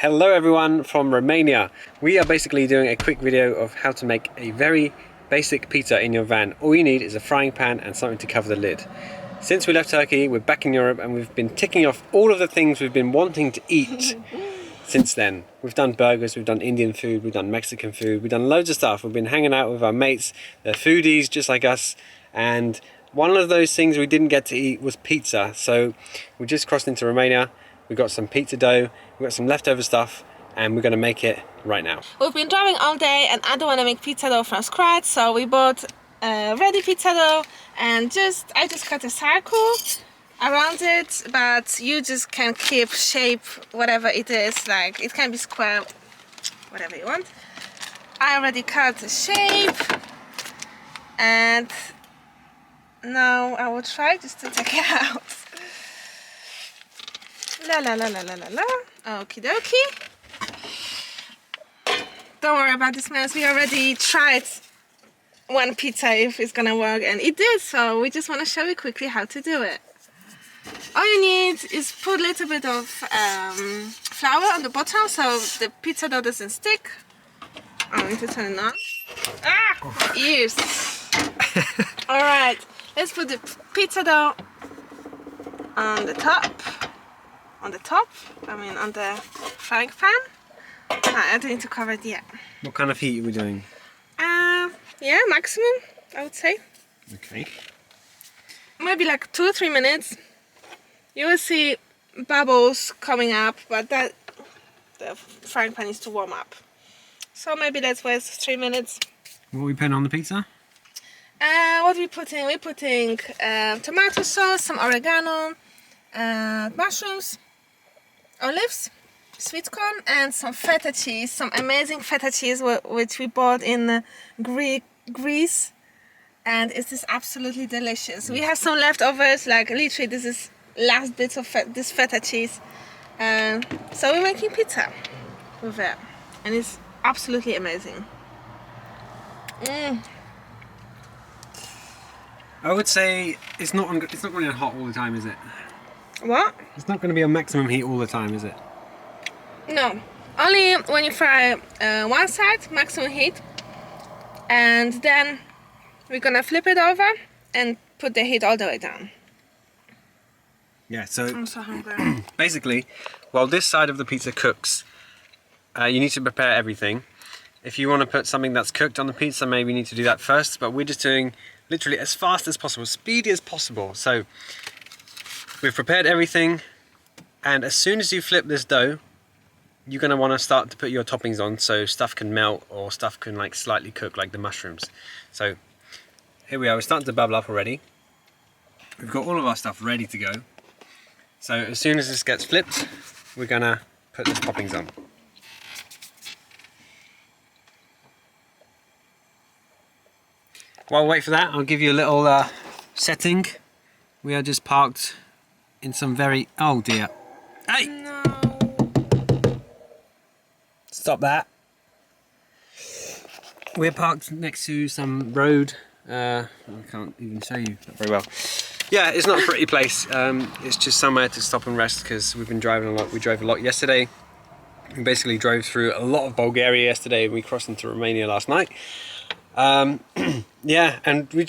Hello everyone from Romania. We are basically doing a quick video of how to make a very basic pizza in your van. All you need is a frying pan and something to cover the lid. Since we left Turkey, we're back in Europe and we've been ticking off all of the things we've been wanting to eat since then. We've done burgers, we've done Indian food, we've done Mexican food, we've done loads of stuff. We've been hanging out with our mates, they're foodies just like us, and one of those things we didn't get to eat was pizza. So we just crossed into Romania. We've got some pizza dough, we've got some leftover stuff, and we're gonna make it right now. We've been driving all day and I don't want to make pizza dough from scratch, so we bought ready pizza dough and I just cut a circle around it, but you just can keep shape whatever it is, like it can be square, whatever you want. I already cut the shape and now I will try just to take it out. La la la la la la la. Okie dokie. Don't worry about the smells. We already tried one pizza if it's gonna work, and it did. So we just want to show you quickly how to do it. All you need is put a little bit of flour on the bottom so the pizza dough doesn't stick. I need to turn it on. Ah, ears. All right. Let's put the pizza dough on the top. On the frying pan. I don't need to cover it yet. What kind of heat are we doing? Yeah, maximum, I would say. Okay. Maybe like 2 or 3 minutes. You will see bubbles coming up, but the frying pan needs to warm up. So maybe let's wait 3 minutes. What are we putting on the pizza? What we putting? We're putting tomato sauce, some oregano, mushrooms, olives, sweet corn, and some feta cheese, some amazing feta cheese which we bought in Greece, and it is absolutely delicious. We have some leftovers, like literally this is last bits of this feta cheese, so we're making pizza with it, and it's absolutely amazing. I would say it's not going to be hot all the time, is it? What? It's not going to be on maximum heat all the time, is it? No, only when you fry one side, maximum heat, and then we're gonna flip it over and put the heat all the way down. Yeah, so I'm so hungry. basically, while this side of the pizza cooks, you need to prepare everything. If you want to put something that's cooked on the pizza, maybe you need to do that first, but we're just doing literally as fast as possible, speedy as possible. So we've prepared everything, and as soon as you flip this dough, you're going to want to start to put your toppings on so stuff can melt or stuff can like slightly cook, like the mushrooms. So here we are, we're starting to bubble up already. We've got all of our stuff ready to go. So as soon as this gets flipped, we're going to put the toppings on. While we wait for that, I'll give you a little setting. We are just parked in some very... Oh dear. Hey! No. Stop that. We're parked next to some road. I can't even show you that very well. Yeah, it's not a pretty place. It's just somewhere to stop and rest because we've been driving a lot. We drove a lot yesterday. We basically drove through a lot of Bulgaria yesterday and we crossed into Romania last night. Yeah, and we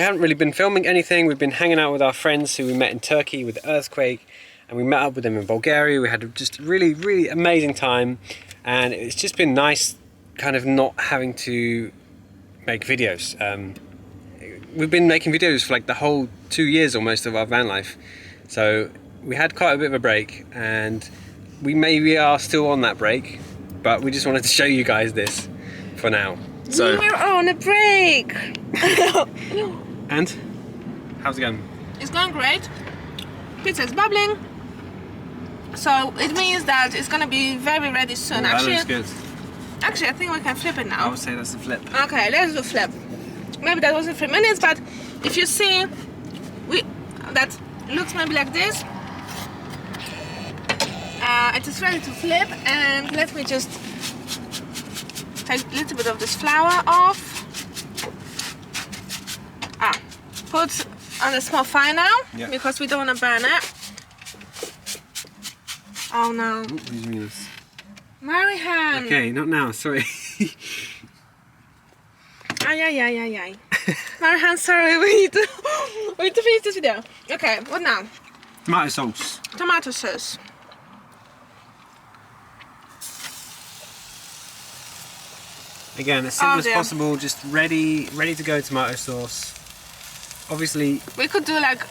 haven't really been filming anything. We've been hanging out with our friends who we met in Turkey with the earthquake, and we met up with them in Bulgaria. We had just a really, really amazing time, and it's just been nice kind of not having to make videos. We've been making videos for like the whole 2 years almost of our van life, so we had quite a bit of a break, and we maybe are still on that break, but we just wanted to show you guys this for now. So we're on a break. And how's it going? It's going great. Pizza is bubbling, so it means that it's gonna be very ready soon. That looks good. Actually, I think we can flip it now. I would say that's a flip. Okay, let's do flip. Maybe that wasn't 3 minutes, but if you see, that looks maybe like this. It is ready to flip, and let me just take a little bit of this flour off. Put on a small fire now, because we don't want to burn it. Oh no. Marihan. Okay, not now, sorry. Ay. Marihan, sorry, we need to finish this video. Okay, what now? Tomato sauce. Tomato sauce. Again, as simple as dear. possible, just ready to go tomato sauce. Obviously, We could do like,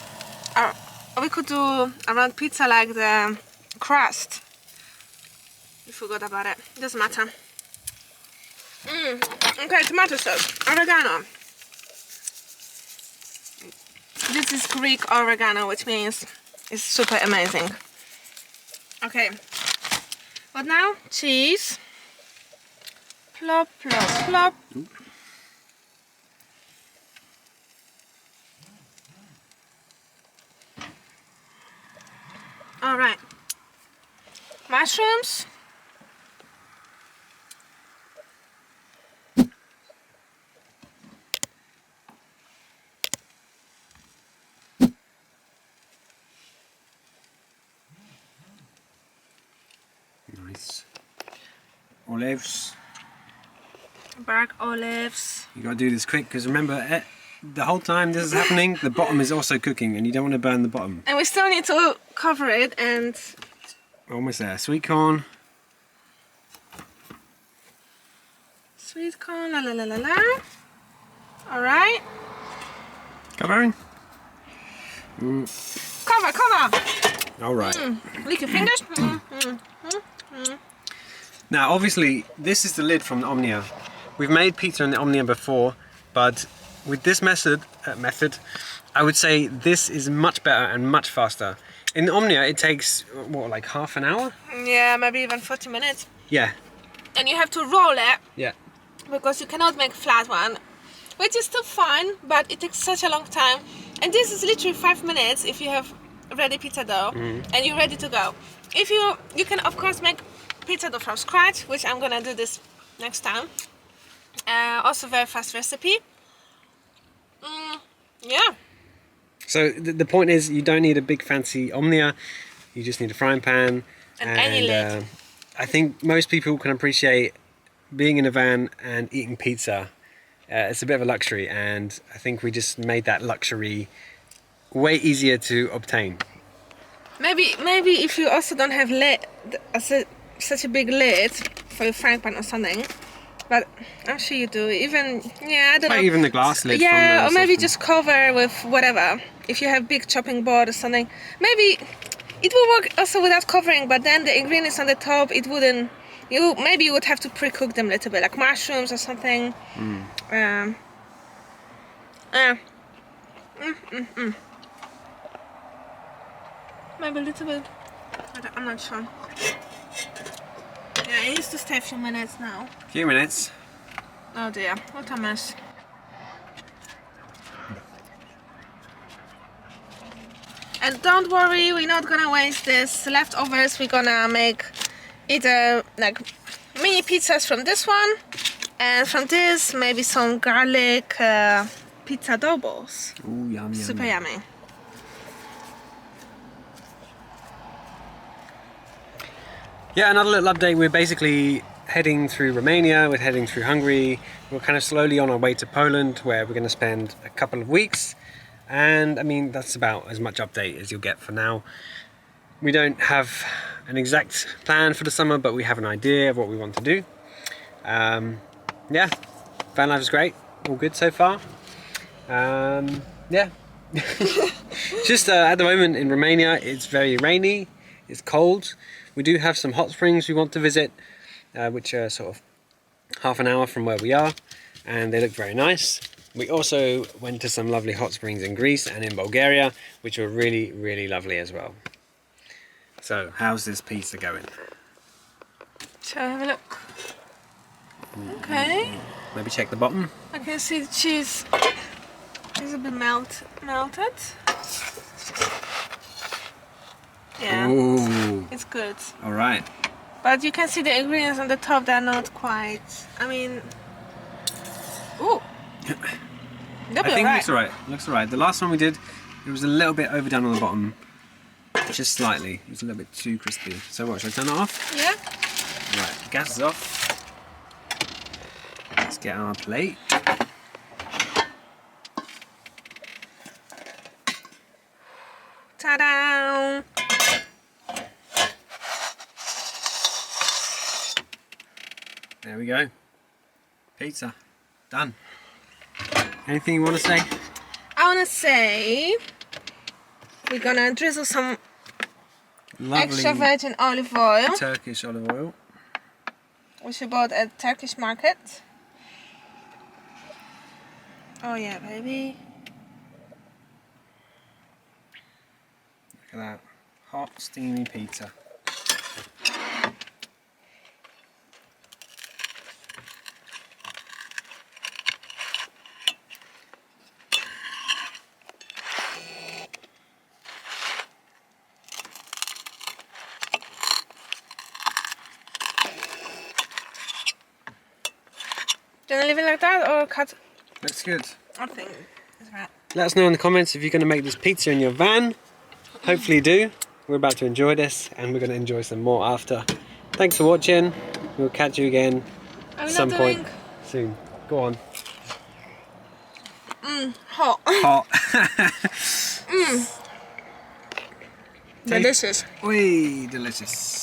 around pizza like the crust. We forgot about it. Doesn't matter. Okay, tomato sauce, oregano. This is Greek oregano, which means it's super amazing. Okay. What now? Cheese. Plop, plop, plop. All right. Mushrooms. nice. Olives. Bark olives. You gotta do this quick because remember, the whole time this is happening, the bottom is also cooking and you don't want to burn the bottom. And we still need to cover it and... Almost there. Sweet corn. Sweet corn, la la la la la. Alright. Covering. Cover. Alright. Lick your fingers. Now obviously this is the lid from the Omnia. We've made pizza in the Omnia before, but with this method, I would say this is much better and much faster. In the Omnia it takes, what, like half an hour? Yeah, maybe even 40 minutes. Yeah. And you have to roll it Yeah. because you cannot make a flat one, which is still fine, but it takes such a long time. And this is literally 5 minutes if you have ready pizza dough and you're ready to go. If you can of course make pizza dough from scratch, which I'm gonna do this next time. Also very fast recipe. Yeah. So the point is, you don't need a big fancy Omnia, you just need a frying pan. And any lid. I think most people can appreciate being in a van and eating pizza. It's a bit of a luxury, and I think we just made that luxury way easier to obtain. Maybe if you also don't have such a big lid for your frying pan or something, but I'm sure you do. Even, yeah, I don't know. Even the glass lid. Yeah, from the or maybe saucepan. just cover with whatever. If you have big chopping board or something, maybe it will work also without covering. But then the ingredients on the top, it wouldn't. Maybe you would have to pre-cook them a little bit, like mushrooms or something. Maybe a little bit. I'm not sure. Yeah, it needs to stay a few minutes now. Few minutes. Oh dear, what a mess. And don't worry, we're not gonna waste this leftovers. We're gonna make either like mini pizzas from this one, and from this maybe some garlic pizza dough balls. Ooh, yum, yum. Super yummy. Yeah, another little update. We're basically heading through Romania, we're heading through Hungary. We're kind of slowly on our way to Poland, where we're going to spend a couple of weeks. And I mean, that's about as much update as you'll get for now. We don't have an exact plan for the summer, but we have an idea of what we want to do. Yeah, van life is great. All good so far. Yeah. Just at the moment in Romania, it's very rainy, it's cold. We do have some hot springs we want to visit, which are sort of half an hour from where we are, and they look very nice. We also went to some lovely hot springs in Greece and in Bulgaria, which were really, really lovely as well. So, how's this pizza going? Shall I have a look? Okay. Maybe check the bottom. I can see the cheese is a bit melted. Yeah, Ooh, it's good. all right. But you can see the ingredients on the top, they're not quite, I mean, ooh. I think it looks alright. Looks alright. The last one we did, it was a little bit overdone on the bottom, just slightly. It was a little bit too crispy. So what? Should I turn it off? Yeah. Right. gas is off. Let's get our plate. Ta-da! There we go. Pizza. Done. Anything you want to say? I want to say we're gonna drizzle some Lovely extra virgin olive oil, Turkish olive oil. which we bought at Turkish market. Oh yeah, baby. Look at that. Hot, steamy pizza. Do you want to leave it like that or cut? Looks good. I think it's right. Let us know in the comments if you're going to make this pizza in your van. Hopefully you do. We're about to enjoy this and we're going to enjoy some more after. Thanks for watching. We'll catch you again Are at we some not point doing? soon. Go on. Hot. Hot. Delicious. Oi, delicious.